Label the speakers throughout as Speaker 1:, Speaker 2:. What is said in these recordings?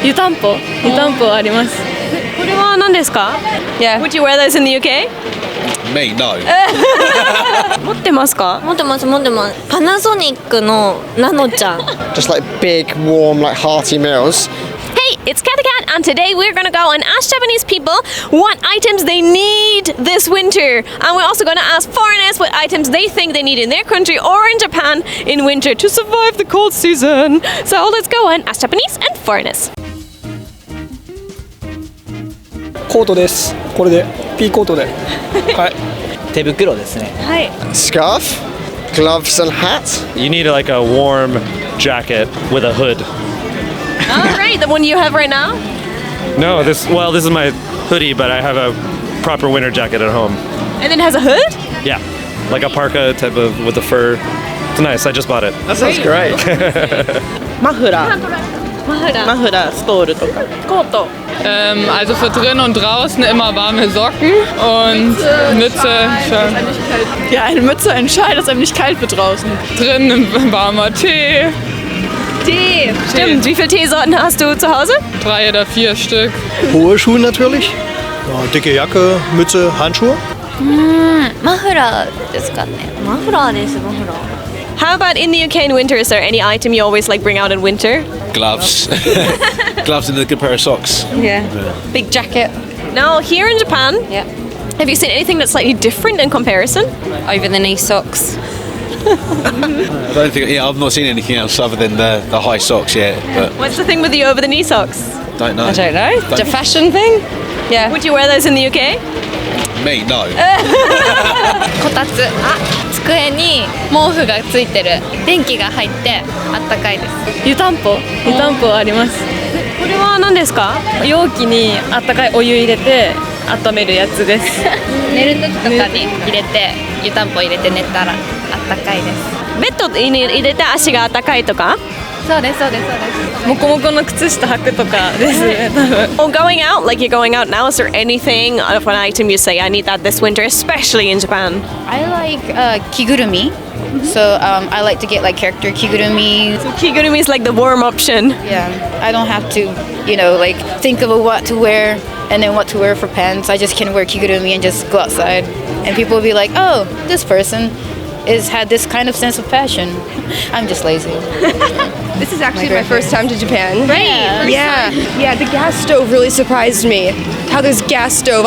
Speaker 1: 湯たんぽあります。これは何ですか？
Speaker 2: Yeah.
Speaker 1: Would you wear those in the UK?
Speaker 3: Me, no.
Speaker 1: 持ってますか？
Speaker 2: 持ってます。パナソニックのナノちゃん。
Speaker 4: Just like big, warm, like hearty meals.
Speaker 1: Hey, it's Cathy and today we're gonna go and ask Japanese people what items they need this winter. And we're also gonna ask foreigners what items they think they need in their country or in Japan in winter to survive the cold season. So let's go and ask Japanese and foreigners.
Speaker 5: コートです。これで P コートで。はい。
Speaker 6: 手袋ですね。
Speaker 1: はい。
Speaker 4: Scarf, gloves and hat.
Speaker 7: You need like a warm jacket with a hood.
Speaker 1: All right, the one you have right now?
Speaker 7: No, this is my hoodie, but I have a proper winter jacket at home.
Speaker 1: And it has a hood?
Speaker 7: Yeah, like a parka type of with the fur. It's nice. I just bought it.
Speaker 5: That sounds great.
Speaker 8: マフラー、ストールとか。
Speaker 1: コート。
Speaker 9: Also für drinnen und draußen immer warme Socken und Mütze.
Speaker 8: Ja, eine Mütze, ein Schal, dass einem nicht kalt wird draußen.
Speaker 9: Drinnen warmer Tee.
Speaker 1: Tee. Stimmt. Wie viele Teesorten hast du zu Hause?
Speaker 9: 3 oder 4 Stück.
Speaker 5: Hohe Schuhe natürlich. Ja, dicke Jacke, Mütze, Handschuhe.
Speaker 2: マフラーですかね。マフラーです。
Speaker 1: How about in the UK in winter? Is there any item you always like bring out in winter?
Speaker 3: Gloves. Gloves and a good pair of socks.
Speaker 2: Yeah. Big jacket.
Speaker 1: Now, here in Japan,
Speaker 2: Yeah.
Speaker 1: have you seen anything that's slightly different in comparison?
Speaker 2: Over the knee socks.
Speaker 3: I don't think. Yeah, I've not seen anything else other than the high socks yet. But
Speaker 1: What's the thing with the over-the-knee socks?
Speaker 3: don't know.
Speaker 2: I don't know. It's a fashion thing. Yeah.
Speaker 1: Would you wear those in the UK?
Speaker 3: Me, no.
Speaker 2: こたつ。机に毛布がついてる。電気が入ってあったかいです。
Speaker 1: 湯たんぽあります。これは何ですか？容器にあったかいお湯入れて温めるやつです。
Speaker 2: 寝る時とかに入れて湯たんぽ入れて寝たらあったかいです。
Speaker 1: ベッドに入れて足があったかいとか？
Speaker 2: そうです。
Speaker 1: モコモコの靴下履くとかですね、多分。Oh, going out, like you're going out now, is there anything of an item you say, I need that this winter, especially in Japan?
Speaker 10: I like kigurumi. So I like to get like character kigurumi.
Speaker 1: So kigurumi is like the warm option.
Speaker 10: Yeah, I don't have to, like think of what to wear and then what to wear for pants. I just can wear kigurumi and just go outside. And people will be like, oh, this person had this kind of sense of passion. I'm just lazy.
Speaker 11: This is actually my first time to Japan.
Speaker 1: Right.
Speaker 11: Yeah, the gas stove really surprised me. How there's gas stove.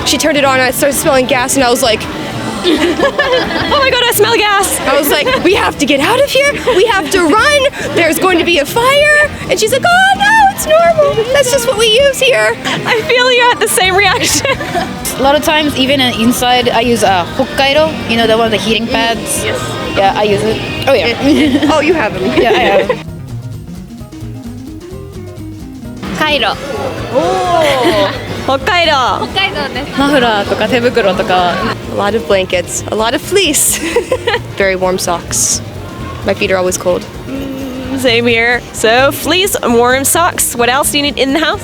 Speaker 11: She turned it on and I started smelling gas and I was like,
Speaker 1: Oh my god, I smell gas.
Speaker 11: I was like, we have to get out of here. We have to run. There's going to be a fire. And she's like, oh no, it's normal. That's just what we use here.
Speaker 1: I feel you had the same reaction.
Speaker 10: A lot of times, even inside, I use Hokkaido. You know, the one with the heating pads?
Speaker 1: Yes.
Speaker 10: Yeah, I use it. Oh yeah.
Speaker 11: Oh, you have them.
Speaker 10: Yeah, I have it.
Speaker 2: カイロ。
Speaker 1: 北海道
Speaker 2: です。
Speaker 1: マフラーとか手袋とか。
Speaker 11: A lot of blankets, a lot of fleece. Very warm socks. My feet are always cold.
Speaker 1: Same here. So fleece, warm socks. What else do you need in the house?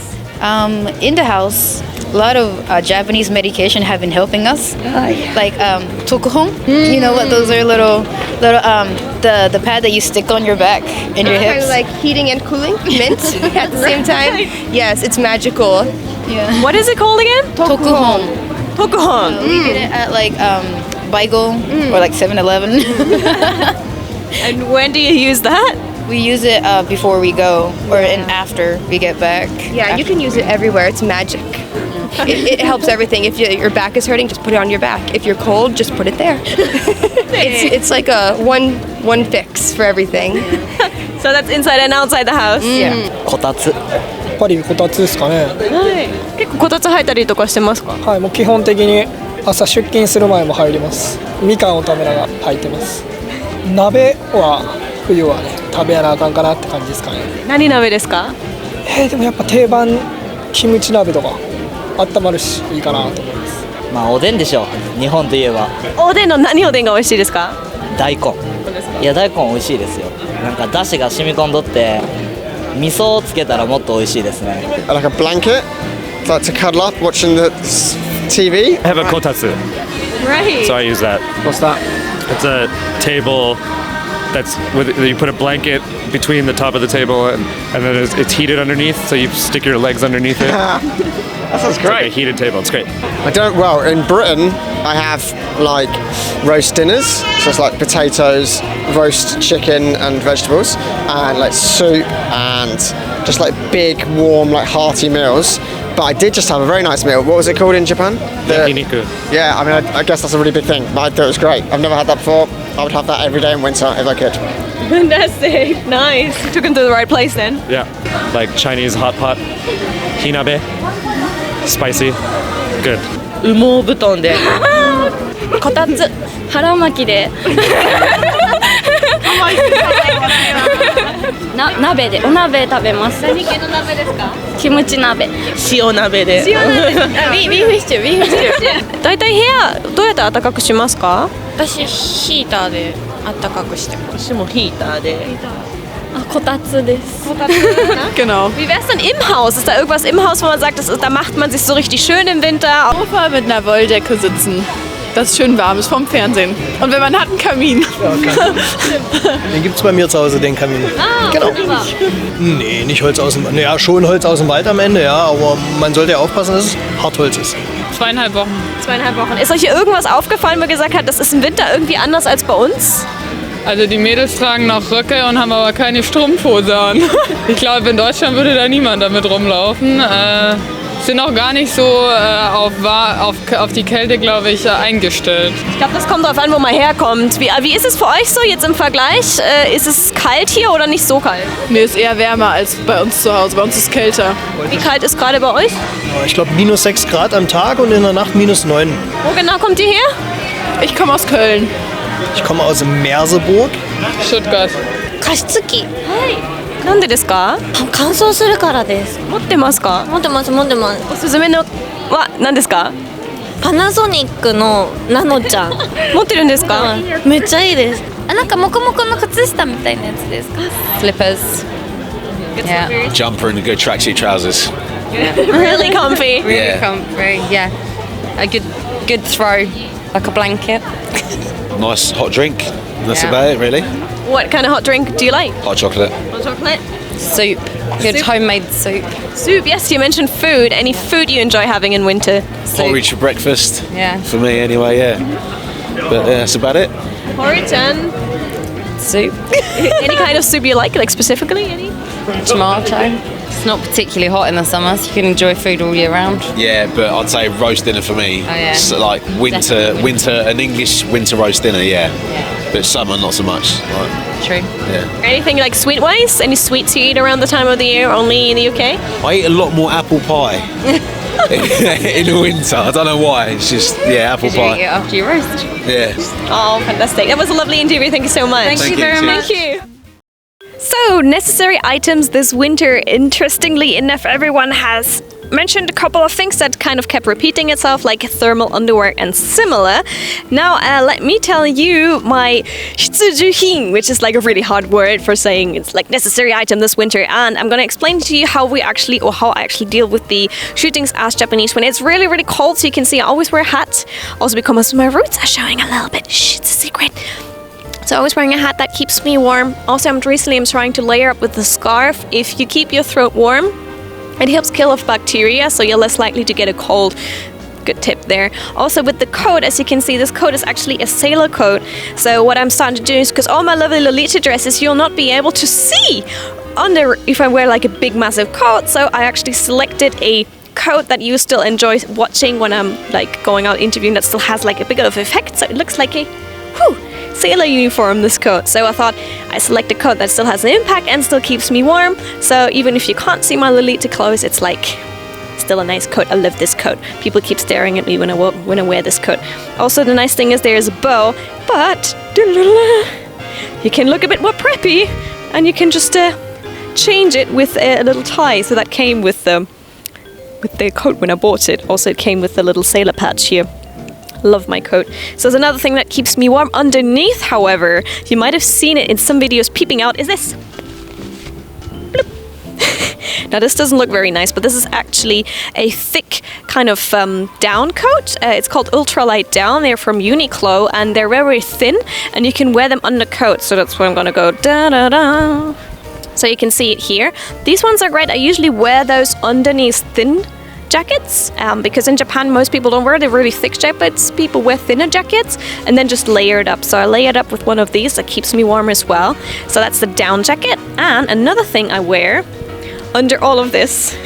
Speaker 10: In the house, a lot of Japanese medication have been helping us. Like tokuhon. You know what? Those are little the pad that you stick on your back and your
Speaker 11: Kind
Speaker 10: hips.
Speaker 11: of like heating and cooling, mint at the same time. Yes, it's magical.
Speaker 10: Yeah.
Speaker 1: What is it called again?
Speaker 10: Tokuhon.
Speaker 1: Tokuhon.
Speaker 10: We get it at like Baigo or like 7-Eleven.
Speaker 1: And when do you use that?
Speaker 10: We use it before we go or after we get back.
Speaker 11: Yeah, you can use it everywhere. It's magic. It helps everything. If your back is hurting, just put it on your back. If you're cold, just put it there. It's like a one fix for everything.
Speaker 1: So that's inside and outside the house.
Speaker 10: Yeah.
Speaker 6: こたつ。
Speaker 5: やっぱりこたつですかね。
Speaker 1: 結構こたつ履いたりとかしてますか？
Speaker 5: はい、もう基本的に朝出勤する前も入ります。みかんを食べながら履いてます。鍋は冬はね食べやなあかんかなって感じですかね。
Speaker 1: 何鍋ですか？
Speaker 5: でもやっぱ定番キムチ鍋とか温まるしいいかなと思います。
Speaker 6: まあおでんでしょう。日本といえば。
Speaker 1: おでんの何おでんが美味しいですか？
Speaker 6: 大根。いや大根美味しいですよ。なんか出汁が染み込んどって味噌をつけたらもっと美味しいですね。
Speaker 4: Like a blanket, like to cuddle up watching the TV.
Speaker 7: I have a kotatsu,
Speaker 1: Right.
Speaker 7: so I use that.
Speaker 5: What's that?
Speaker 7: It's a table that's with you put a blanket between the top of the table and then it's heated underneath, so you stick your legs underneath it.
Speaker 4: That sounds great.
Speaker 7: Like a heated table. It's great.
Speaker 4: Well, in Britain, I have like roast dinners, so it's like potatoes, roast chicken and vegetables, and like soup and just like big, warm, like hearty meals. But I did just have a very nice meal. What was it called in Japan?
Speaker 7: Yakiniku.
Speaker 4: Yeah, I mean, I guess that's a really big thing, but I thought it was great. I've never had that before. I would have that every day in winter if I could.
Speaker 1: Fantastic. Nice. Took him to the right place then.
Speaker 7: Yeah, like Chinese hot pot, hinabe, spicy, good.
Speaker 8: 羽毛布団で
Speaker 2: こたつ腹巻きで鍋でお鍋食べます。
Speaker 1: 何系の鍋ですか？
Speaker 2: キムチ鍋。
Speaker 8: 塩鍋で
Speaker 2: ビーフシチュー。
Speaker 1: だいたい部屋どうやって暖かくしますか？
Speaker 2: 私ヒーターで暖かくしてます。
Speaker 8: 私もヒーターで
Speaker 2: こたつです。
Speaker 8: Genau.
Speaker 1: Wie wär's denn im Haus? Ist da irgendwas im Haus, wo man sagt, da macht man sich so richtig schön im Winter?
Speaker 9: Sofa mit einer Wolldecke sitzen. Das ist schön warm ist vom Fernsehen. Und wenn man hat einen Kamin.
Speaker 5: Den gibt's bei mir zu Hause, den Kamin. Genau. Nee, nicht Holz aus dem Wald. Ja, schon Holz aus dem Wald am Ende, ja, aber man sollte ja aufpassen, dass es Hartholz ist.
Speaker 9: 2,5 Wochen.
Speaker 1: 2,5 Wochen. Ist euch hier irgendwas aufgefallen, wo ihr gesagt habt, das ist im Winter irgendwie anders als bei uns?
Speaker 9: Also die Mädels tragen noch Röcke und haben aber keine Strumpfhose an. Ich glaube, in Deutschland würde da niemand damit rumlaufen. Sind auch gar nicht so auf die Kälte, glaube ich, eingestellt.
Speaker 1: Ich glaube, das kommt darauf an, wo man herkommt. Wie ist es für euch so jetzt im Vergleich? Ist es kalt hier oder nicht so kalt?
Speaker 9: Nee, ist eher wärmer als bei uns zu Hause. Bei uns ist es kälter.
Speaker 1: Wie kalt ist gerade bei euch?
Speaker 5: Ich glaube minus 6 Grad am Tag und in der Nacht minus 9.
Speaker 1: Wo genau kommt ihr her?
Speaker 9: Ich komme aus Köln.
Speaker 5: Ich komme aus Merseburg.
Speaker 9: Stuttgart.
Speaker 2: 加湿器。
Speaker 1: なんでですか？
Speaker 2: 乾燥するからです。
Speaker 1: 持ってますか？
Speaker 2: 持ってます。
Speaker 1: おすすめのは何ですか？
Speaker 2: パナソニックのナノちゃん。
Speaker 1: 持ってるんですか？
Speaker 2: めっちゃいいです。なんかモコモコの靴下みたいなやつですか？
Speaker 11: Slippers. Yeah.
Speaker 3: Jumper and good tracksuit trousers.
Speaker 1: Really comfy.
Speaker 11: Really
Speaker 3: Yeah.
Speaker 11: comfy. Yeah. A good throw, like a blanket.
Speaker 3: Nice hot drink. That's
Speaker 11: Yeah.
Speaker 3: about it, really.
Speaker 1: What kind of hot drink do you like?
Speaker 3: Hot chocolate.
Speaker 1: Hot chocolate?
Speaker 11: Soup. Good
Speaker 1: Soup.
Speaker 11: homemade soup.
Speaker 1: Soup, yes, you mentioned food. Any food you enjoy having in winter?
Speaker 3: Porridge for breakfast.
Speaker 11: Yeah.
Speaker 3: For me, anyway, yeah. But that's about it.
Speaker 1: Porridge and
Speaker 11: Soup.
Speaker 1: any kind of soup you like specifically? Any?
Speaker 11: Tomato. It's not particularly hot in the summer, so you can enjoy food all year round.
Speaker 3: Yeah, but I'd say roast dinner for me.
Speaker 11: Oh, yeah.
Speaker 3: So like winter, an English winter roast dinner, yeah. But summer, not so much. Like,
Speaker 11: True.
Speaker 3: yeah.
Speaker 1: Anything like sweet-wise? Any sweets you eat around the time of the year only in the UK?
Speaker 3: I eat a lot more apple pie in the winter. I don't know why. It's just apple
Speaker 11: Did you eat
Speaker 3: pie.
Speaker 11: it after you roast?
Speaker 3: Yeah.
Speaker 1: Oh, fantastic. That was a lovely interview. Thank you so much.
Speaker 11: Thank you very much.
Speaker 1: Thank you. So, necessary items this winter. Interestingly enough, everyone has mentioned a couple of things that kind of kept repeating itself, like thermal underwear and similar. Now, let me tell you my 必需品, which is like a really hard word for saying it's like necessary item this winter. And I'm going to explain to you how I actually deal with the shootings as Japanese when it's really, really cold. So you can see I always wear a hat. Also because my roots are showing a little bit. Shh, it's a secret. So I was wearing a hat that keeps me warm. Also, I'm trying to layer up with the scarf. If you keep your throat warm, it helps kill off bacteria, so you're less likely to get a cold. Good tip there. Also with the coat, as you can see, this coat is actually a sailor coat. So what I'm starting to do is, because all my lovely Lolita dresses, you'll not be able to see under if I wear like a big massive coat. So I actually selected a coat that you still enjoy watching when I'm like going out interviewing, that still has like a bit of effect. So it looks like a sailor uniform, this coat. So I thought I select a coat that still has an impact and still keeps me warm. So even if you can't see my Lolita clothes, it's like still a nice coat. I love this coat. People keep staring at me when I wear this coat. Also, the nice thing is there's a bow, but you can look a bit more preppy, and you can just change it with a little tie. So that came with the coat when I bought it. Also, it came with a little sailor patch here. Love my coat. So there's another thing that keeps me warm underneath, however, you might have seen it in some videos peeping out, is this. Now this doesn't look very nice, but this is actually a thick kind of down coat. It's called ultralight down. They're from Uniqlo and they're very thin, and you can wear them under coat. So that's where I'm gonna go da da da. So you can see it here. These ones are great. I usually wear those underneath thin jackets because in Japan most people don't wear the really thick jackets. People wear thinner jackets and then just layer it up. So I lay it up with one of these that keeps me warm as well. So that's the down jacket. And another thing I wear under all of this,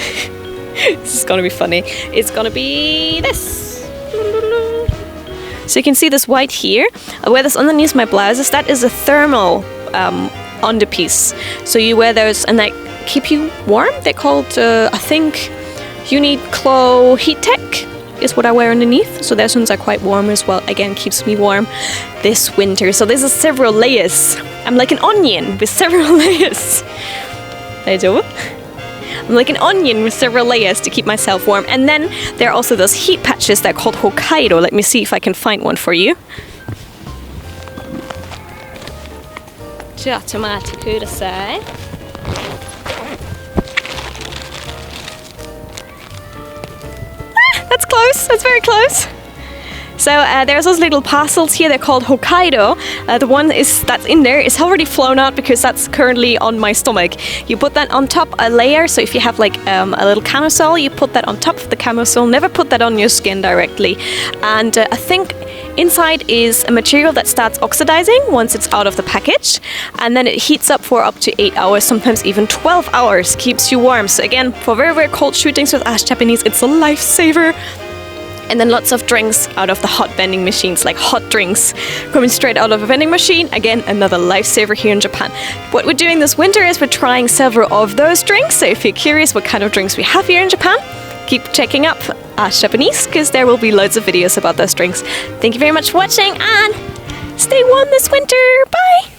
Speaker 1: this is gonna be funny, it's gonna be this. So you can see this white here. I wear this underneath my blouses. That is a thermal underpiece. So you wear those and they keep you warm. They're called, I think, Uniqlo Heat Tech is what I wear underneath. So those ones are quite warm as well. Again, keeps me warm this winter. So this is several layers. I'm like an onion with several layers. I'm like an onion with several layers to keep myself warm. And then there are also those heat patches that are called Hokkaido. Let me see if I can find one for you. ちょっと待ってください。That's close. That's very close. So there's those little parcels here. They're called Hokkaido. The one that's in there is already flown out because that's currently on my stomach. You put that on top a layer. So if you have like a little camisole, you put that on top of the camisole. Never put that on your skin directly. And I think inside is a material that starts oxidizing once it's out of the package, and then it heats up for up to 8 hours, sometimes even 12 hours. Keeps you warm. So again, for very, very cold shootings with Ash Japanese, it's a lifesaver. And then lots of drinks out of the hot vending machines, like hot drinks coming straight out of a vending machine. Again, another lifesaver here in Japan. What we're doing this winter is we're trying several of those drinks. So if you're curious what kind of drinks we have here in Japan, keep checking up Ash Japanese because there will be loads of videos about those drinks. Thank you very much for watching and stay warm this winter. Bye!